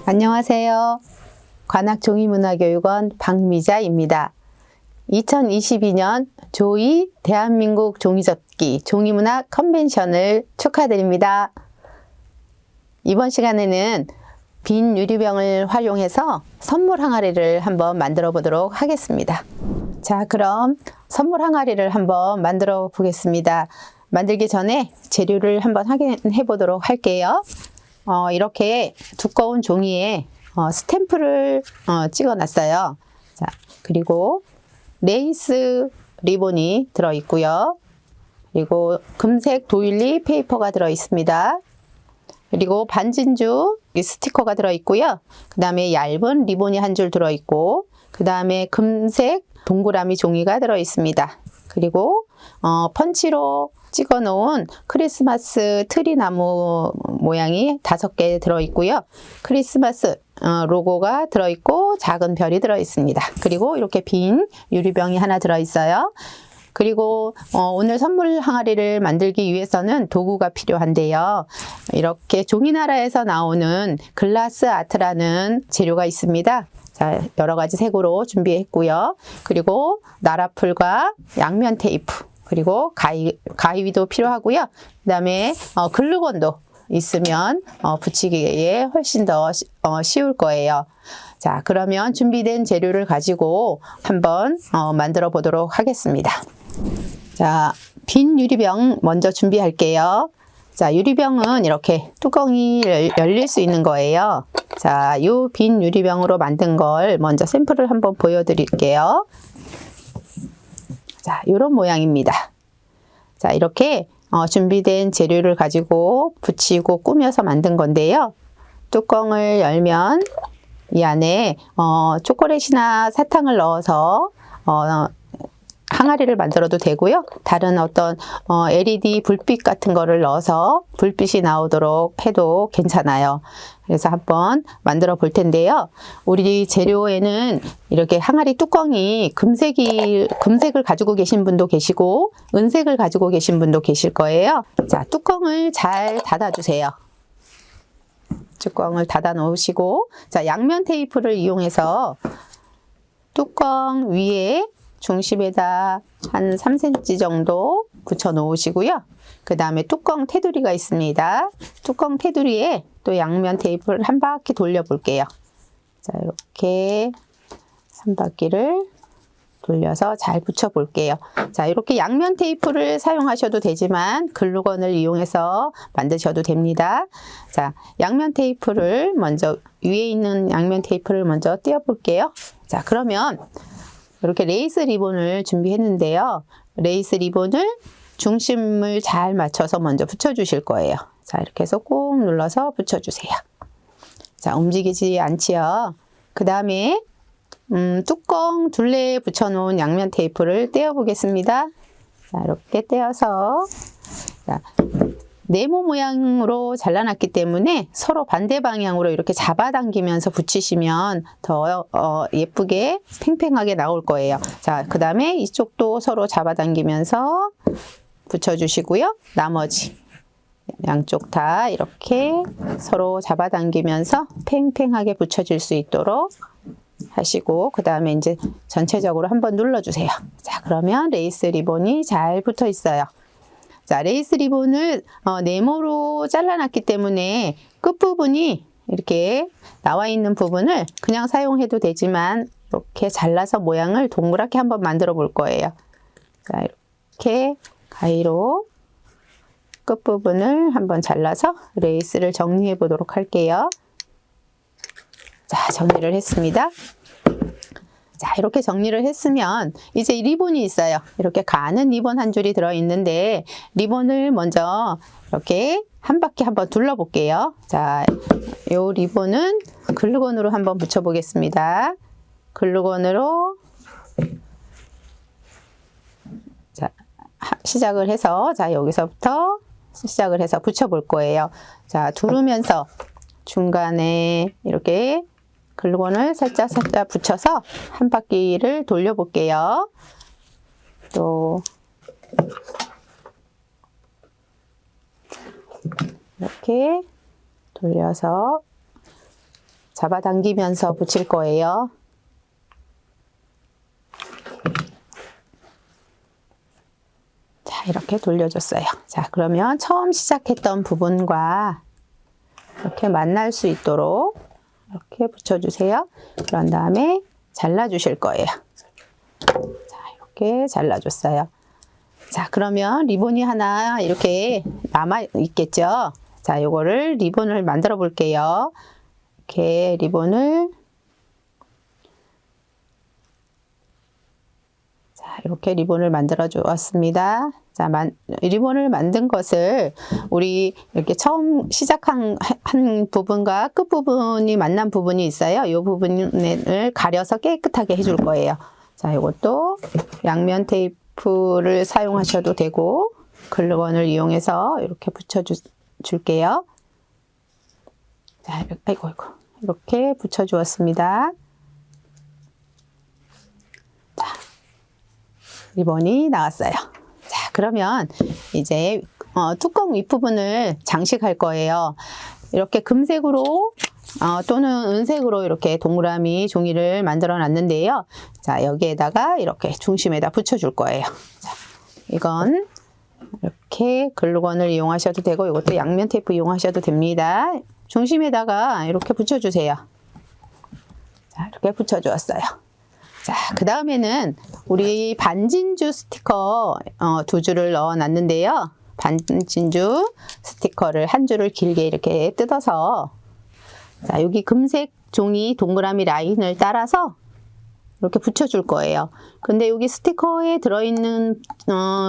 안녕하세요. 관악종이문화교육원 박미자입니다. 2022년 조2 대한민국 종이접기 종이문화 컨벤션을 축하드립니다. 이번 시간에는 빈 유리병을 활용해서 선물 항아리를 한번 만들어 보도록 하겠습니다. 자, 그럼 선물 항아리를 한번 만들어 보겠습니다. 만들기 전에 재료를 한번 확인해 보도록 할게요. 이렇게 두꺼운 종이에 스탬프를 찍어 놨어요. 자, 그리고 레이스 리본이 들어 있고요. 그리고 금색 도일리 페이퍼가 들어 있습니다. 그리고 반진주 스티커가 들어 있고요. 그 다음에 얇은 리본이 한 줄 들어 있고, 그 다음에 금색 동그라미 종이가 들어 있습니다. 그리고 펀치로 찍어 놓은 크리스마스 트리 나무 모양이 5개 들어 있고요. 크리스마스 로고가 들어 있고 작은 별이 들어 있습니다. 그리고 이렇게 빈 유리병이 하나 들어 있어요. 그리고 오늘 선물 항아리를 만들기 위해서는 도구가 필요한데요. 이렇게 종이나라에서 나오는 글라스 아트라는 재료가 있습니다. 자, 여러 가지 색으로 준비했고요. 그리고 나라풀과 양면 테이프, 그리고 가위도 필요하고요. 그 다음에 글루건도 있으면 붙이기에 훨씬 더 쉬울 거예요. 자, 그러면 준비된 재료를 가지고 한번 만들어 보도록 하겠습니다. 자, 빈 유리병 먼저 준비할게요. 자, 유리병은 이렇게 뚜껑이 열릴 수 있는 거예요. 자, 이 빈 유리병으로 만든 걸 먼저 샘플을 한번 보여드릴게요. 자, 이런 모양입니다. 자, 이렇게 준비된 재료를 가지고 붙이고 꾸며서 만든 건데요. 뚜껑을 열면 이 안에 초콜릿이나 사탕을 넣어서 항아리를 만들어도 되고요. 다른 어떤 LED 불빛 같은 거를 넣어서 불빛이 나오도록 해도 괜찮아요. 그래서 한번 만들어 볼 텐데요. 우리 재료에는 이렇게 항아리 뚜껑이 금색을 가지고 계신 분도 계시고 은색을 가지고 계신 분도 계실 거예요. 자, 뚜껑을 잘 닫아주세요. 뚜껑을 닫아 놓으시고, 자, 양면 테이프를 이용해서 뚜껑 위에 중심에다 한 3cm 정도 붙여 놓으시고요. 그 다음에 뚜껑 테두리가 있습니다. 뚜껑 테두리에 또 양면 테이프를 한 바퀴 돌려 볼게요. 자, 이렇게 한 바퀴를 돌려서 잘 붙여 볼게요. 자, 이렇게 양면 테이프를 사용하셔도 되지만 글루건을 이용해서 만드셔도 됩니다. 자, 양면 테이프를 먼저 위에 있는 양면 테이프를 먼저 띄워 볼게요. 자, 그러면 이렇게 레이스 리본을 준비했는데요. 레이스 리본을 중심을 잘 맞춰서 먼저 붙여 주실 거예요. 자, 이렇게 해서 꾹 눌러서 붙여 주세요. 자, 움직이지 않지요. 그 다음에 뚜껑 둘레에 붙여 놓은 양면 테이프를 떼어 보겠습니다. 자, 이렇게 떼어서, 자, 네모 모양으로 잘라놨기 때문에 서로 반대 방향으로 이렇게 잡아당기면서 붙이시면 더 예쁘게 팽팽하게 나올 거예요. 자, 그 다음에 이쪽도 서로 잡아당기면서 붙여주시고요. 나머지 양쪽 다 이렇게 서로 잡아당기면서 팽팽하게 붙여질 수 있도록 하시고, 그 다음에 이제 전체적으로 한번 눌러주세요. 자, 그러면 레이스 리본이 잘 붙어 있어요. 자, 레이스 리본을 네모로 잘라놨기 때문에 끝부분이 이렇게 나와 있는 부분을 그냥 사용해도 되지만 이렇게 잘라서 모양을 동그랗게 한번 만들어 볼 거예요. 자, 이렇게 가위로 끝부분을 한번 잘라서 레이스를 정리해 보도록 할게요. 자, 정리를 했습니다. 자, 이렇게 정리를 했으면 이제 리본이 있어요. 이렇게 가는 리본 한 줄이 들어 있는데 리본을 먼저 이렇게 한 바퀴 한번 둘러 볼게요. 자, 요 리본은 글루건으로 한번 붙여 보겠습니다. 글루건으로, 자, 시작을 해서, 자, 여기서부터 시작을 해서 붙여 볼 거예요. 자, 두르면서 중간에 이렇게 글루건을 살짝 붙여서 한 바퀴를 돌려 볼게요. 또 이렇게 돌려서 잡아당기면서 붙일 거예요. 자, 이렇게 돌려줬어요. 자, 그러면 처음 시작했던 부분과 이렇게 만날 수 있도록 이렇게 붙여주세요. 그런 다음에 잘라주실 거예요. 자, 이렇게 잘라줬어요. 자, 그러면 리본이 하나 이렇게 남아 있겠죠? 자, 요거를 리본을 만들어 볼게요. 이렇게 리본을 자, 이렇게 리본을 만들어 주었습니다. 자, 리본을 만든 것을 우리 이렇게 처음 시작한 한 부분과 끝부분이 만난 부분이 있어요. 이 부분을 가려서 깨끗하게 해줄 거예요. 자, 이것도 양면 테이프를 사용하셔도 되고 글루건을 이용해서 이렇게 줄게요. 자, 아이고, 이렇게 붙여 주었습니다. 자, 리본이 나왔어요. 자, 그러면 이제 뚜껑 윗부분을 장식할 거예요. 이렇게 금색으로 또는 은색으로 이렇게 동그라미 종이를 만들어 놨는데요. 자, 여기에다가 이렇게 중심에다 붙여줄 거예요. 자, 이건 이렇게 글루건을 이용하셔도 되고 이것도 양면 테이프 이용하셔도 됩니다. 중심에다가 이렇게 붙여주세요. 자, 이렇게 붙여주었어요. 자, 그 다음에는 우리 반진주 스티커 2줄을 넣어 놨는데요. 반진주 스티커를 한 줄을 길게 이렇게 뜯어서 자, 여기 금색 종이 동그라미 라인을 따라서 이렇게 붙여줄 거예요. 근데 여기 스티커에 들어있는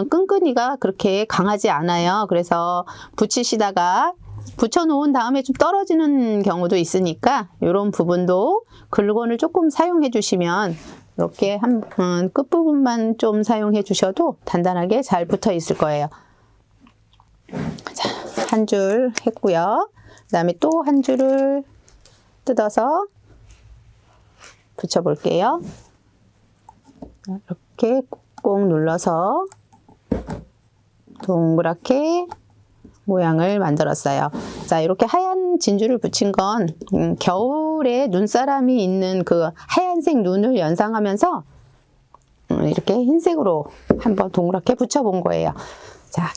끈끈이가 그렇게 강하지 않아요. 그래서 붙이시다가 붙여놓은 다음에 좀 떨어지는 경우도 있으니까 이런 부분도 글루건을 조금 사용해 주시면 이렇게 끝부분만 좀 사용해 주셔도 단단하게 잘 붙어 있을 거예요. 자, 한 줄 했고요. 그 다음에 또 한 줄을 뜯어서 붙여 볼게요. 이렇게 꾹꾹 눌러서 동그랗게 모양을 만들었어요. 자, 이렇게 하얀 진주를 붙인 건 겨울에 눈사람이 있는 그 하얀색 눈을 연상하면서 이렇게 흰색으로 한번 동그랗게 붙여본 거예요. 자,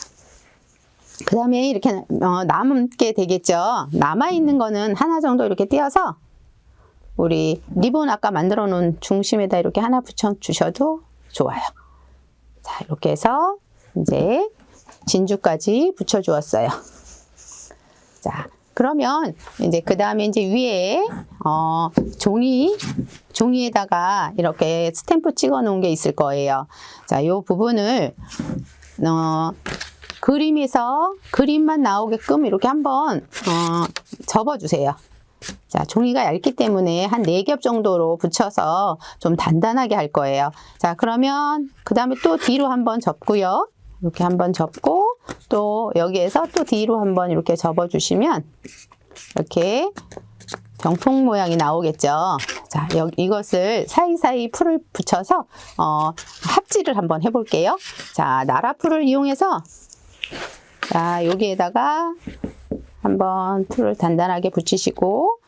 그 다음에 이렇게 남게 되겠죠. 남아있는 거는 하나 정도 이렇게 띄어서 우리 리본 아까 만들어 놓은 중심에다 이렇게 하나 붙여주셔도 좋아요. 자, 이렇게 해서 이제 진주까지 붙여주었어요. 자, 그러면 이제 그 다음에 이제 위에 종이에다가 이렇게 스탬프 찍어 놓은 게 있을 거예요. 자, 이 부분을 그림에서 그림만 나오게끔 이렇게 한번 접어주세요. 자, 종이가 얇기 때문에 한 4겹 정도로 붙여서 좀 단단하게 할 거예요. 자, 그러면 그 다음에 또 뒤로 한번 접고요. 이렇게 한번 접고 또 여기에서 또 뒤로 한번 이렇게 접어 주시면 이렇게 병풍 모양이 나오겠죠. 자, 이것을 사이사이 풀을 붙여서 합지를 한번 해볼게요. 자, 나라풀을 이용해서 자, 여기에다가 한번 풀을 단단하게 붙이시고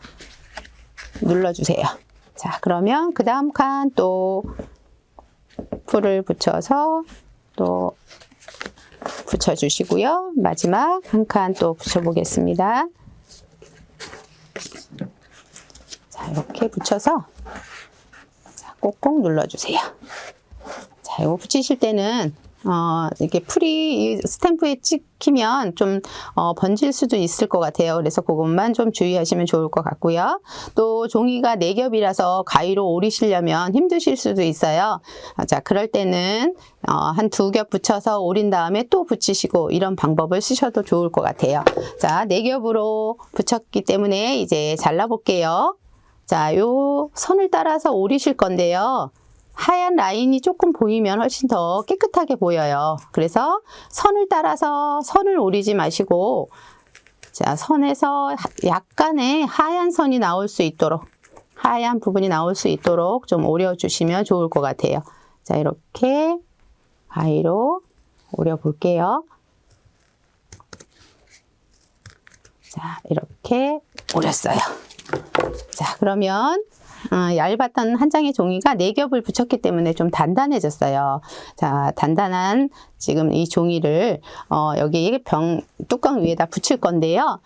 눌러주세요. 자, 그러면 그 다음 칸 또 풀을 붙여서 또 붙여주시고요. 마지막 한 칸 또 붙여보겠습니다. 자, 이렇게 붙여서 자, 꼭꼭 눌러주세요. 자, 이거 붙이실 때는 이렇게 풀이 스탬프에 찍히면 좀 번질 수도 있을 것 같아요. 그래서 그것만 좀 주의하시면 좋을 것 같고요. 또 종이가 4겹이라서 가위로 오리시려면 힘드실 수도 있어요. 자, 그럴 때는 한 2겹 붙여서 오린 다음에 또 붙이시고 이런 방법을 쓰셔도 좋을 것 같아요. 자, 4겹으로 붙였기 때문에 이제 잘라볼게요. 자, 요 선을 따라서 오리실 건데요. 하얀 라인이 조금 보이면 훨씬 더 깨끗하게 보여요. 그래서 선을 따라서 선을 오리지 마시고 자, 선에서 약간의 하얀 선이 나올 수 있도록 하얀 부분이 나올 수 있도록 좀 오려주시면 좋을 것 같아요. 자, 이렇게 가위로 오려 볼게요. 자, 이렇게 오렸어요. 자, 그러면 얇았던 한 장의 종이가 4겹을 붙였기 때문에 좀 단단해졌어요. 자, 단단한 지금 이 종이를 여기 뚜껑 위에다 붙일 건데요.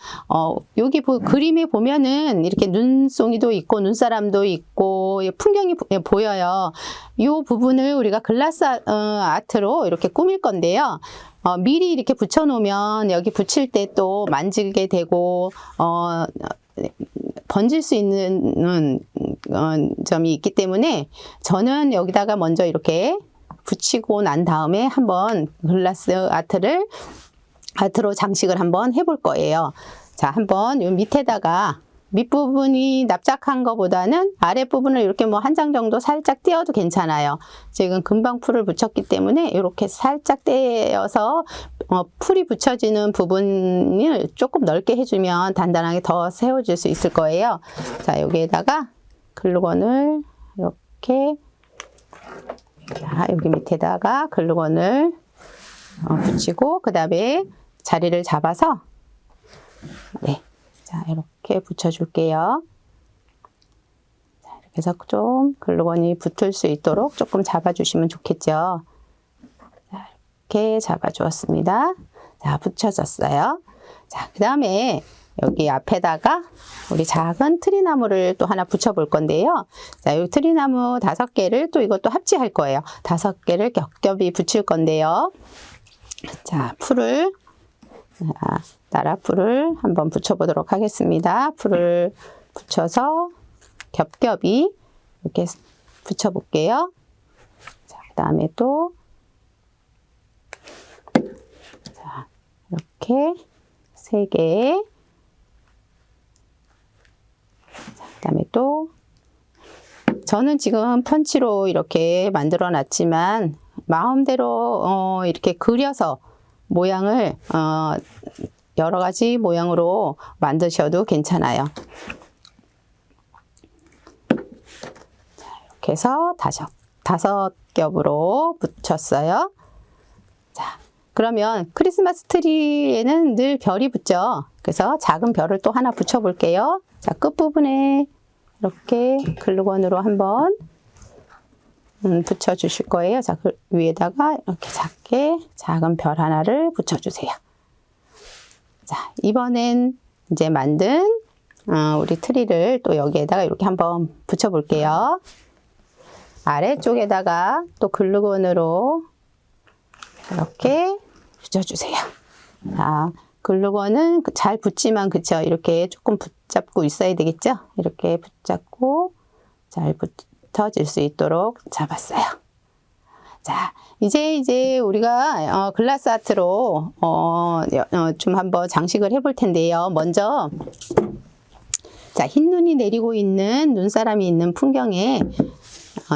여기 그림에 보면은 이렇게 눈송이도 있고 눈사람도 있고 풍경이 보여요. 이 부분을 우리가 글라스 아트로 이렇게 꾸밀 건데요. 미리 이렇게 붙여 놓으면 여기 붙일 때 또 만지게 되고 번질 수 있는 점이 있기 때문에 저는 여기다가 먼저 이렇게 붙이고 난 다음에 한번 글라스 아트로 장식을 한번 해볼 거예요. 자, 한번 이 밑에다가 밑부분이 납작한 것보다는 아랫부분을 이렇게 뭐 한 장 정도 살짝 떼어도 괜찮아요. 지금 금방 풀을 붙였기 때문에 이렇게 살짝 떼어서 풀이 붙여지는 부분을 조금 넓게 해주면 단단하게 더 세워질 수 있을 거예요. 자, 여기에다가 글루건을 이렇게, 자, 여기 밑에다가 글루건을 붙이고 그 다음에 자리를 잡아서, 네, 자, 이렇게 붙여줄게요. 자, 이렇게 해서 좀 글루건이 붙을 수 있도록 조금 잡아주시면 좋겠죠. 자, 이렇게 잡아주었습니다. 자, 붙여졌어요. 자, 그 다음에 여기 앞에다가 우리 작은 트리나무를 또 하나 붙여볼 건데요. 자, 이 트리나무 5개를 또 이것도 합치할 거예요. 5개를 겹겹이 붙일 건데요. 자, 풀을, 나라풀을 한번 붙여보도록 하겠습니다. 풀을 붙여서 겹겹이 이렇게 붙여볼게요. 자, 그 다음에 또, 자, 이렇게 3개. 자, 그 다음에 또, 저는 지금 펀치로 이렇게 만들어 놨지만, 마음대로 이렇게 그려서 모양을 여러 가지 모양으로 만드셔도 괜찮아요. 자, 이렇게 해서 5겹으로 붙였어요. 자, 그러면 크리스마스 트리에는 늘 별이 붙죠. 그래서 작은 별을 또 하나 붙여 볼게요. 자, 끝부분에 이렇게 글루건으로 한번 붙여 주실 거예요. 자, 그 위에다가 이렇게 작게 작은 별 하나를 붙여 주세요. 자, 이번엔 이제 만든 우리 트리를 또 여기에다가 이렇게 한번 붙여 볼게요. 아래쪽에다가 또 글루건으로 이렇게 붙여 주세요. 자, 글루건은 잘 붙지만 그쵸? 이렇게 조금 붙잡고 있어야 되겠죠? 이렇게 붙잡고 잘 붙어질 수 있도록 잡았어요. 자, 이제 우리가 글라스 아트로 좀 한번 장식을 해볼 텐데요. 먼저, 자, 흰 눈이 내리고 있는 눈사람이 있는 풍경에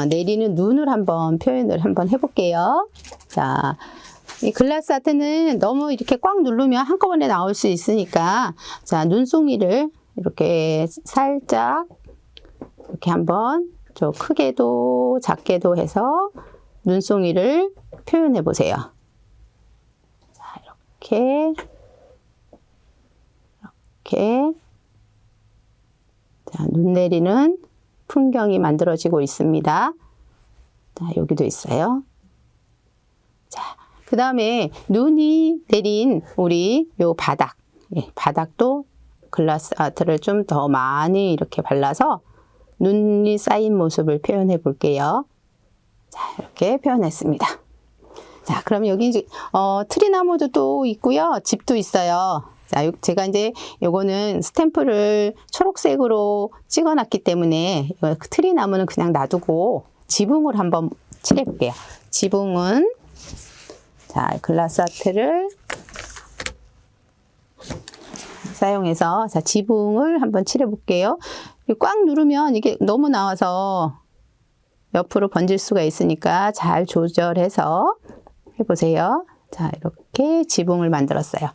내리는 눈을 한번 표현을 한번 해볼게요. 자, 이 글라스 아트는 너무 이렇게 꽉 누르면 한꺼번에 나올 수 있으니까, 자, 눈송이를 이렇게 살짝 이렇게 한번 좀 크게도 작게도 해서 눈송이를 표현해 보세요. 자, 이렇게 자, 눈 내리는 풍경이 만들어지고 있습니다. 자, 여기도 있어요. 자, 그 다음에 눈이 내린 우리 요 바닥, 바닥도 글라스 아트를 좀 더 많이 이렇게 발라서 눈이 쌓인 모습을 표현해 볼게요. 자, 이렇게 표현했습니다. 자, 그럼 여기 이제 트리나무도 또 있고요. 집도 있어요. 자, 제가 이제 요거는 스탬프를 초록색으로 찍어 놨기 때문에 트리나무는 그냥 놔두고 지붕을 한번 칠해 볼게요. 지붕은, 자, 글라스 아트를 사용해서, 자, 지붕을 한번 칠해 볼게요. 꽉 누르면 이게 너무 나와서 옆으로 번질 수가 있으니까 잘 조절해서 해보세요. 자, 이렇게 지붕을 만들었어요.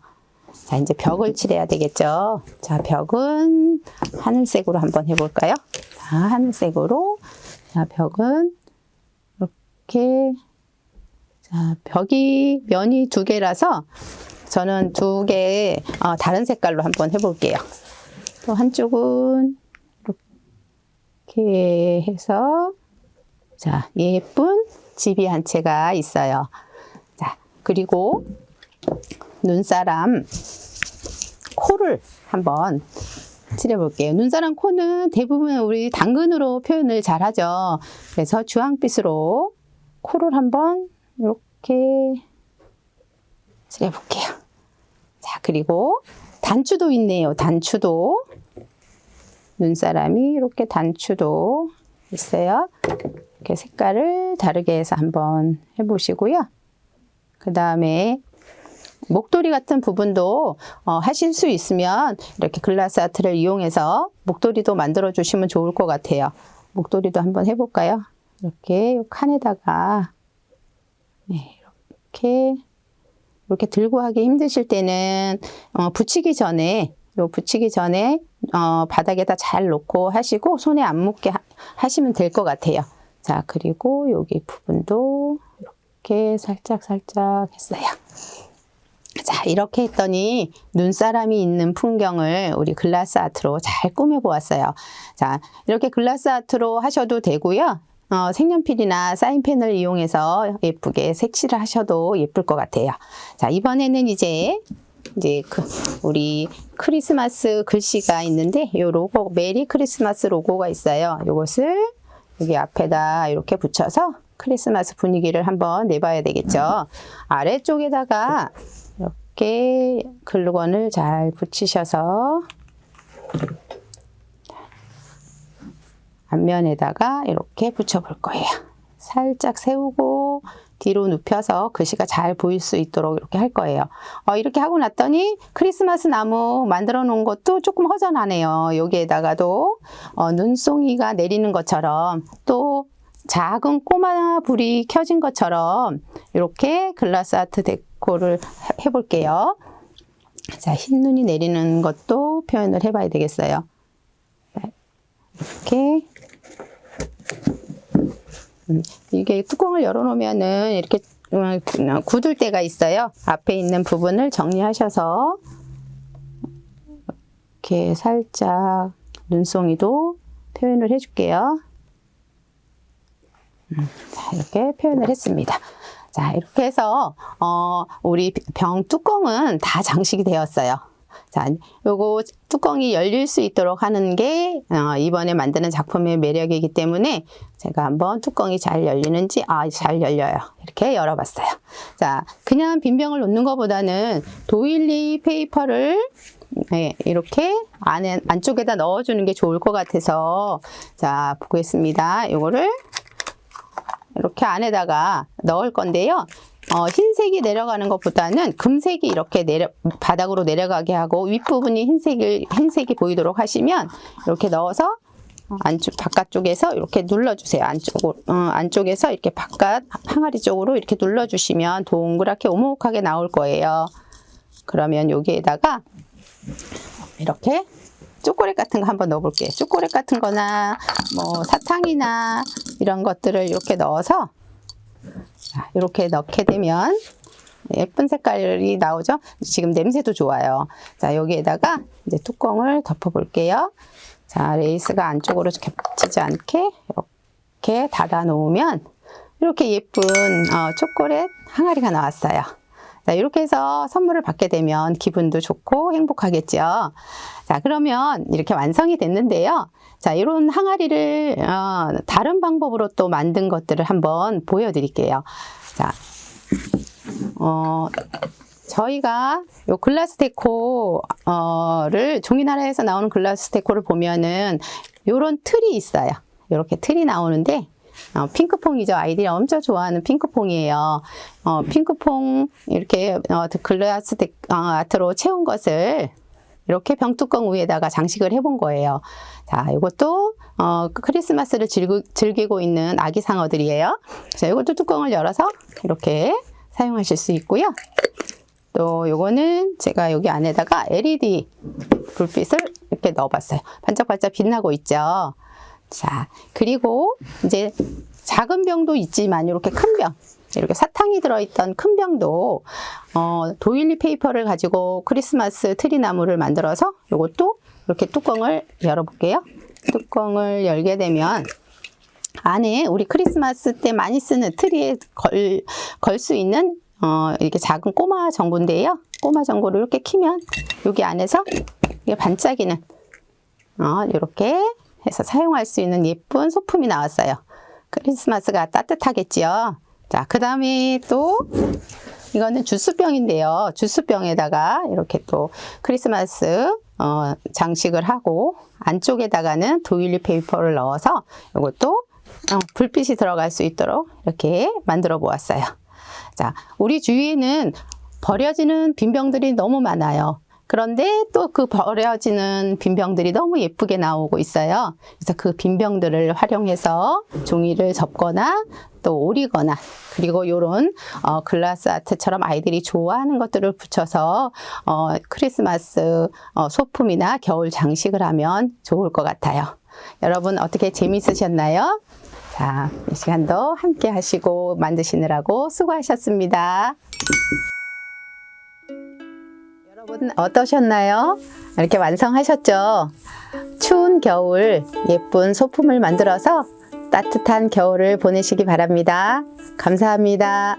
자, 이제 벽을 칠해야 되겠죠. 자, 벽은 하늘색으로 한번 해볼까요? 자, 하늘색으로. 자, 벽은 이렇게. 자, 벽이 면이 2개라서 저는 2개 다른 색깔로 한번 해볼게요. 또 한쪽은 이렇게 해서 자, 예쁜 집이 한 채가 있어요. 자, 그리고 눈사람 코를 한번 칠해볼게요. 눈사람 코는 대부분 우리 당근으로 표현을 잘 하죠. 그래서 주황빛으로 코를 한번 이렇게 칠해볼게요. 자, 그리고 단추도 있네요. 단추도. 눈사람이 이렇게 단추도 있어요. 이렇게 색깔을 다르게 해서 한번 해보시고요. 그 다음에 목도리 같은 부분도 하실 수 있으면 이렇게 글라스 아트를 이용해서 목도리도 만들어 주시면 좋을 것 같아요. 목도리도 한번 해볼까요? 이렇게 이 칸에다가 네, 이렇게 들고 하기 힘드실 때는 붙이기 전에 바닥에다 잘 놓고 하시고 손에 안 묻게 하시면 될 것 같아요. 자, 그리고 여기 부분도 이렇게 살짝 했어요. 자, 이렇게 했더니 눈사람이 있는 풍경을 우리 글라스 아트로 잘 꾸며 보았어요. 자, 이렇게 글라스 아트로 하셔도 되고요. 색연필이나 사인펜을 이용해서 예쁘게 색칠을 하셔도 예쁠 것 같아요. 자, 이번에는 이제 우리 크리스마스 글씨가 있는데 요 로고, 메리 크리스마스 로고가 있어요. 요것을 여기 앞에다 이렇게 붙여서 크리스마스 분위기를 한번 내봐야 되겠죠. 아래쪽에다가 이렇게 글루건을 잘 붙이셔서 앞면에다가 이렇게 붙여볼 거예요. 살짝 세우고 뒤로 눕혀서 글씨가 잘 보일 수 있도록 이렇게 할 거예요. 이렇게 하고 났더니 크리스마스 나무 만들어 놓은 것도 조금 허전하네요. 여기에다가도 눈송이가 내리는 것처럼 또 작은 꼬마 불이 켜진 것처럼 이렇게 글라스 아트 데코를 해볼게요. 자, 흰눈이 내리는 것도 표현을 해봐야 되겠어요. 이렇게 이게 뚜껑을 열어놓으면은 이렇게 굳을 때가 있어요. 앞에 있는 부분을 정리하셔서 이렇게 살짝 눈송이도 표현을 해줄게요. 자, 이렇게 표현을 했습니다. 자, 이렇게 해서 우리 병 뚜껑은 다 장식이 되었어요. 자, 요거 뚜껑이 열릴 수 있도록 하는 게 이번에 만드는 작품의 매력이기 때문에 제가 한번 뚜껑이 잘 열리는지 잘 열려요. 이렇게 열어봤어요. 자, 그냥 빈 병을 놓는 것보다는 도일리 페이퍼를 이렇게 안쪽에다 넣어주는 게 좋을 것 같아서 자, 보겠습니다. 요거를 이렇게 안에다가 넣을 건데요. 흰색이 내려가는 것보다는 금색이 이렇게 바닥으로 내려가게 하고 윗부분이 흰색이 보이도록 하시면 이렇게 넣어서 바깥쪽에서 이렇게 눌러주세요. 안쪽에서 이렇게 바깥 항아리 쪽으로 이렇게 눌러주시면 동그랗게 오목하게 나올 거예요. 그러면 여기에다가 이렇게 초콜릿 같은 거 한번 넣어볼게요. 초콜릿 같은 거나 뭐 사탕이나 이런 것들을 이렇게 넣어서 이렇게 넣게 되면 예쁜 색깔이 나오죠. 지금 냄새도 좋아요. 자, 여기에다가 이제 뚜껑을 덮어 볼게요. 자, 레이스가 안쪽으로 겹치지 않게 이렇게 닫아 놓으면 이렇게 예쁜 초콜릿 항아리가 나왔어요. 자, 이렇게 해서 선물을 받게 되면 기분도 좋고 행복하겠죠. 자, 그러면 이렇게 완성이 됐는데요. 자, 이런 항아리를 다른 방법으로 또 만든 것들을 한번 보여드릴게요. 자, 저희가 요 글라스 데코를 종이나라에서 나오는 글라스 데코를 보면은 요런 틀이 있어요. 이렇게 틀이 나오는데 핑크퐁이죠. 아이들이 엄청 좋아하는 핑크퐁이에요. 핑크퐁 이렇게 글라스 아트로 채운 것을 이렇게 병뚜껑 위에다가 장식을 해본 거예요. 자, 이것도 크리스마스를 즐기고 있는 아기 상어들이에요. 자, 이것도 뚜껑을 열어서 이렇게 사용하실 수 있고요. 또 요거는 제가 여기 안에다가 LED 불빛을 이렇게 넣어봤어요. 반짝반짝 빛나고 있죠. 자, 그리고 이제 작은 병도 있지만 이렇게 큰 병, 이렇게 사탕이 들어있던 큰 병도 도일리 페이퍼를 가지고 크리스마스 트리 나무를 만들어서 이것도 이렇게 뚜껑을 열어볼게요. 뚜껑을 열게 되면 안에 우리 크리스마스 때 많이 쓰는 트리에 걸 수 있는 이렇게 작은 꼬마 전구인데요. 꼬마 전구를 이렇게 키면 여기 안에서 이게 반짝이는 이렇게 해서 사용할 수 있는 예쁜 소품이 나왔어요. 크리스마스가 따뜻하겠지요. 자, 그 다음에 또 이거는 주스병인데요. 주스병에다가 이렇게 또 크리스마스 장식을 하고 안쪽에다가는 도일리 페이퍼를 넣어서 이것도 불빛이 들어갈 수 있도록 이렇게 만들어 보았어요. 자, 우리 주위에는 버려지는 빈병들이 너무 많아요. 그런데 또 그 버려지는 빈병들이 너무 예쁘게 나오고 있어요. 그래서 그 빈병들을 활용해서 종이를 접거나 또 오리거나 그리고 이런 글라스 아트처럼 아이들이 좋아하는 것들을 붙여서 크리스마스 소품이나 겨울 장식을 하면 좋을 것 같아요. 여러분 어떻게 재미있으셨나요? 자, 이 시간도 함께 하시고 만드시느라고 수고하셨습니다. 여러분 어떠셨나요? 이렇게 완성하셨죠? 추운 겨울 예쁜 소품을 만들어서 따뜻한 겨울을 보내시기 바랍니다. 감사합니다.